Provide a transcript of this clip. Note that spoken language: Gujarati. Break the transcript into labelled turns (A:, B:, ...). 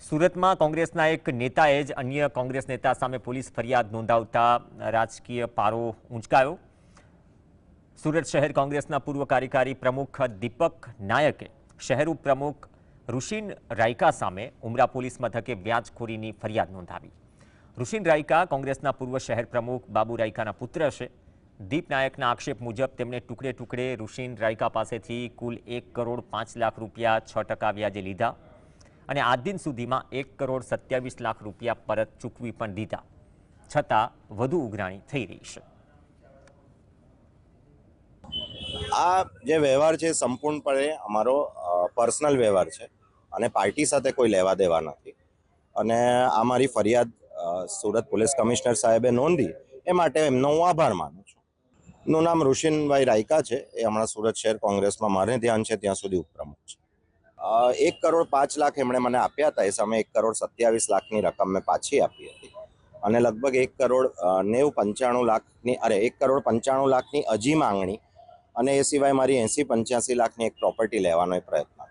A: સુરતમાં કોંગ્રેસના એક નેતાએ જ અન્ય કોંગ્રેસ નેતા સામે પોલીસ ફરિયાદ નોંધાવતા રાજકીય પારો ઊંચકાયો। સુરત શહેર કોંગ્રેસના પૂર્વ કાર્યકારી પ્રમુખ દીપક નાયકે શહેર ઉપપ્રમુખ ઋષિન રાયકા સામે ઉમરા પોલીસ મથકે વ્યાજખોરીની ફરિયાદ નોંધાવી। ઋષિન રાયકા કોંગ્રેસના પૂર્વ શહેર પ્રમુખ બાબુ રાયકાના પુત્ર છે। દીપ નાયકના આક્ષેપ મુજબ તેમણે ટુકડે ટુકડે ઋષિન રાયકા પાસેથી કુલ 1 કરોડ 5 લાખ રૂપિયા 6% વ્યાજે લીધા અને આજ દિન સુધીમાં 1 કરોડ 27 લાખ રૂપિયા પરત ચૂકવી પણ દીધા, છતાં વધુ ઉઘરાણી થઈ રહી છે।
B: આ જે વ્યવહાર છે સંપૂર્ણપણે અમારો પર્સનલ વ્યવહાર છે અને પાર્ટી સાથે કોઈ લેવા દેવા નથી અને આ મારી ફરિયાદ સુરત પોલીસ કમિશનર સાહેબે નોંધી એ માટે એમનો હું આભાર માનું છું। નું નામ ઋષિનભાઈ રાયકા છે, એ હમણાં સુરત શહેર કોંગ્રેસમાં મારે ધ્યાન છે ત્યાં સુધી ઉપપ્રમુખ છે। 1 કરોડ 5 લાખ એમણે મને આપ્યા હતા, એ સામે 1 કરોડ 27 લાખની રકમ મેં પાછી આપી હતી અને લગભગ 1 કરોડ 95 લાખની 1 કરોડ 95 લાખની હજી માંગણી અને એ સિવાય મારી 80-85 લાખની એક પ્રોપર્ટી લેવાનો પ્રયત્ન